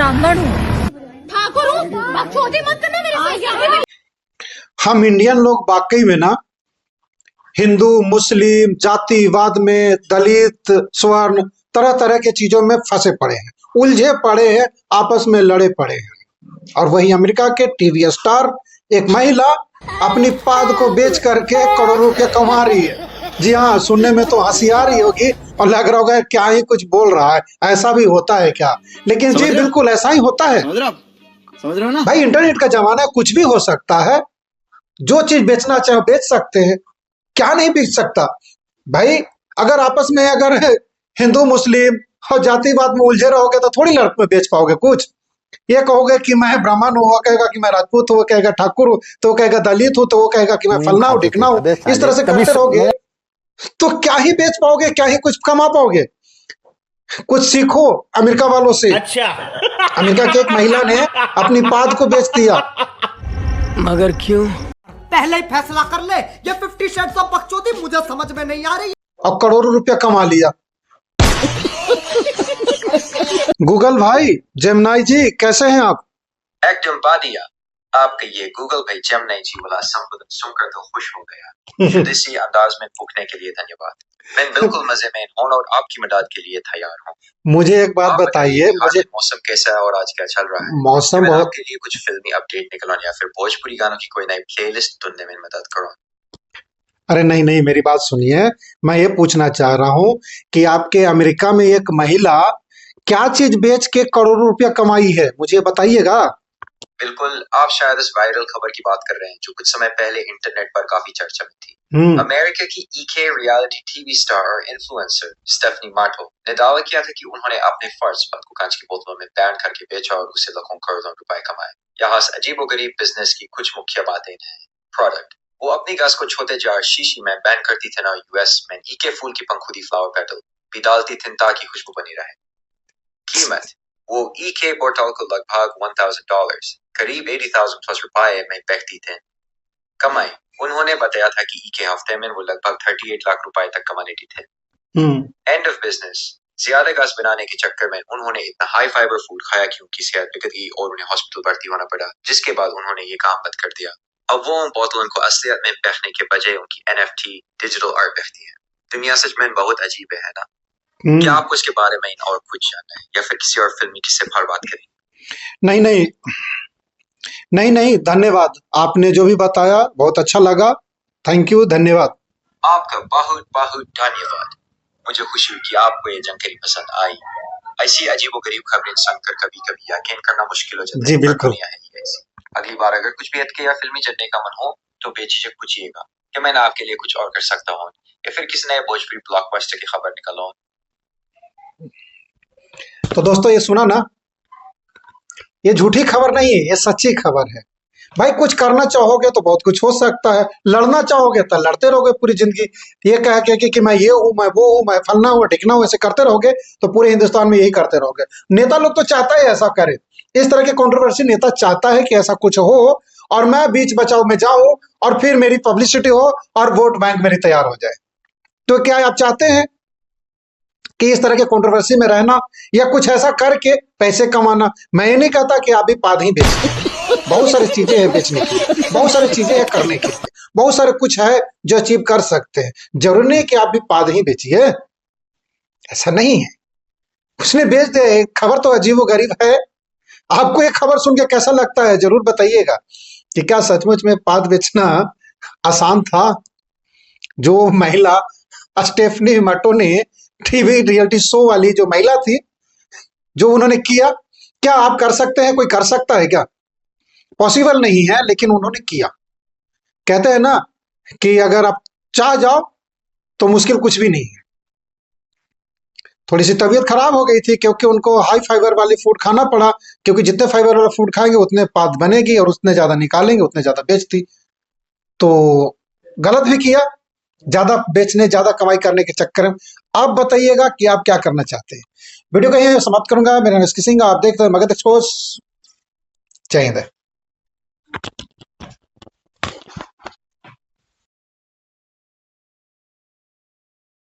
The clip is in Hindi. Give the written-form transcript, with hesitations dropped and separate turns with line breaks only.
ब्राह्मण हूँ, ठाकुर हूँ, बकचोदी मत करना मेरे से।
हम इंडियन लोग वाकई में ना हिंदू मुस्लिम जातिवाद में दलित स्वर्ण तरह तरह के चीजों में फंसे पड़े हैं, उलझे पड़े हैं, आपस में लड़े पड़े हैं। और वही अमेरिका के टीवी स्टार एक महिला अपनी पाद को बेच करके करोड़ों रुपए कमा रही है। जी हाँ, सुनने में तो हंसी आ रही होगी और लग रहा होगा क्या ही कुछ बोल रहा है, ऐसा भी होता है क्या? लेकिन जी बिल्कुल ऐसा ही होता है।
समझ रहे हो ना
भाई, इंटरनेट का जमाना है, कुछ भी हो सकता है। जो चीज बेचना चाहे बेच सकते हैं, क्या नहीं बेच सकता? भाई, अगर आपस में अगर हिंदू मुस्लिम और जातिवाद में उलझे रहोगे तो थोड़ी लड़ बेच पाओगे कुछ। ये कहोगे कि मैं ब्राह्मण हूँ, वो कहेगा कि मैं राजपूत हूँ, वो कहेगा ठाकुर हूँ, तो वो कहेगा दलित हूँ, तो वो कहेगा कि मैं फलना हूँ ढिकना हूँ। इस तरह से करते रहोगे तो क्या ही बेच पाओगे, क्या ही कुछ कमा पाओगे? कुछ सीखो अमेरिका वालों से।
अच्छा
अमेरिका की एक महिला ने अपनी पाद को बेच दिया।
मगर क्यों?
पहले ही फैसला कर ले, ये 50 शेड्स ऑफ बकचोदी मुझे समझ में नहीं आ रही।
और करोड़ों रुपया कमा लिया। गूगल भाई, जेमिनी जी, कैसे हैं आप?
एकदम बादिया, आपका ये गूगल भाई जेमिनी जी वाला संबोधन सुनकर तो खुश हो गया। स्वदेशी अंदाज में पूछने के लिए धन्यवाद। मैं बिल्कुल मजे में हूँ और आपकी मदद के लिए तैयार हूँ।
मुझे एक बात बताइए, मुझे
मौसम कैसा है और आज क्या चल रहा है?
मौसम
मैं
बहुत
आपके लिए कुछ फिल्मी अपडेट निकलवाऊं या फिर भोजपुरी गानों की कोई नई प्लेलिस्ट ढूंढने में मदद करूं?
अरे नहीं नहीं, मेरी बात सुनिए। मैं ये पूछना चाह रहा हूँ कि आपके अमेरिका में एक महिला क्या चीज बेच के करोड़ों रुपया कमाई है, मुझे बताइएगा।
बिल्कुल, आप शायद इस वायरल खबर की बात कर रहे हैं जो कुछ समय पहले इंटरनेट पर काफी चर्चा में थी। अमेरिका की ईके रियलिटी टीवी स्टार और इन्फ्लुएंसर स्टेफनी मार्टो ने दावा किया था कि उन्होंने अपने फर्ज मद को कांच की बोतलों में बैन करके बेचा और उसे लाखों करोड़ों रुपए कमाए। यहाँ अजीबोगरीब बिजनेस की कुछ मुख्य बातें हैं। प्रोडक्ट: वो अपनी गैस को छोटे जार शीशी में बैन करती थी ना, यूएस में ईके फूल की पंखुदी फ्लावर पेटल भी डालती थी ताकि खुशबू बनी रहे। कीमत: वो ईके बोतल को लगभग $1,000 करीब 80,000 प्लस रुपए में बेचती थे। कमाई: उन्होंने बताया था कि ईके हफ्ते में वो लगभग 38 लाख रुपए तक कमा लेती थे। एंड ऑफ बिजनेस: ज्यादा गैस बनाने के चक्कर में उन्होंने इतना हाई फाइबर फूड खाया कि उनकी सेहत बिगड़ गई और उन्हें हॉस्पिटल भर्ती होना पड़ा, जिसके बाद उन्होंने ये काम बंद कर दिया। अब वो उन बोतलों को असलियत में बेचने के बजाय उनकी NFT डिजिटल आर्ट बेचती है। दुनिया सच में बहुत अजीब है ना? क्या आपको इसके बारे में और कुछ जानना है या फिर किसी और फिल्मी किस्से पर बात करें?
नहीं नहीं नहीं नहीं, धन्यवाद। आपने जो भी बताया बहुत अच्छा लगा। थैंक यू, धन्यवाद।
आपका बहुत बहुत धन्यवाद। मुझे खुशी हुई कि आपको ये जानकारी पसंद आई। ऐसी अजीबोगरीब खबरें सुनकर कभी कभी यकीन करना मुश्किल हो जाता है।
जी बिल्कुल।
दुनिया है ही ऐसी। अगली बार अगर कुछ भी हटके या फिल्मी जानने का मन हो तो बेझिझक पूछिएगा कि मैं आपके लिए कुछ और कर सकता हूँ या फिर किसी नए भोजपुरी ब्लॉकबस्टर की खबर निकालूं।
तो दोस्तों, ये सुना ना, ये झूठी खबर नहीं है, ये सच्ची खबर है। भाई, कुछ करना चाहोगे तो बहुत कुछ हो सकता है, लड़ना चाहोगे तो लड़ते रहोगे पूरी जिंदगी। ये कह के कि मैं ये हूँ, मैं वो हूँ, मैं फलना हूँ ढिकना हूँ, ऐसे करते रहोगे तो पूरे हिंदुस्तान में यही करते रहोगे। नेता लोग तो चाहता है ऐसा करे, इस तरह के कंट्रोवर्सी नेता चाहता है कि ऐसा कुछ हो और मैं बीच बचाव में जाऊं और फिर मेरी पब्लिसिटी हो और वोट बैंक मेरी तैयार हो जाए। तो क्या आप चाहते हैं कि इस तरह के कंट्रोवर्सी में रहना या कुछ ऐसा करके पैसे कमाना? मैं ये नहीं कहता कि आप भी पाद ही बेचिए, बहुत सारी चीजें हैं बेचने की, बहुत सारी चीजें हैं करने के लिए, बहुत सारे कुछ है जो अचीव कर सकते हैं। जरूरी नहीं कि आप भी पाद ही बेचिए, ऐसा नहीं है। उसने बेच दे, खबर तो अजीबोगरीब है। आपको ये खबर सुन के कैसा लगता है जरूर बताइएगा कि क्या सचमुच में पाद बेचना आसान था? जो महिला स्टेफनी मार्टो ने, टीवी रियलिटी शो वाली जो महिला थी, जो उन्होंने किया, क्या आप कर सकते हैं? कोई कर सकता है क्या? पॉसिबल नहीं है, लेकिन उन्होंने किया। कहते हैं ना कि अगर आप चाह जाओ तो मुश्किल कुछ भी नहीं है। थोड़ी सी तबीयत खराब हो गई थी क्योंकि उनको हाई फाइबर वाली फूड खाना पड़ा, क्योंकि जितने फाइबर वाला फूड खाएंगे उतने पाद बनेगी और उतने ज्यादा निकालेंगे उतने ज्यादा बेचती। तो गलत भी किया, ज्यादा बेचने ज्यादा कमाई करने के चक्कर में। आप बताइएगा कि आप क्या करना चाहते हैं। वीडियो को यहीं समाप्त करूंगा। मेरा नाम सिंह, आप देख रहे हैं मगध एक्सपोज। जय हिंद।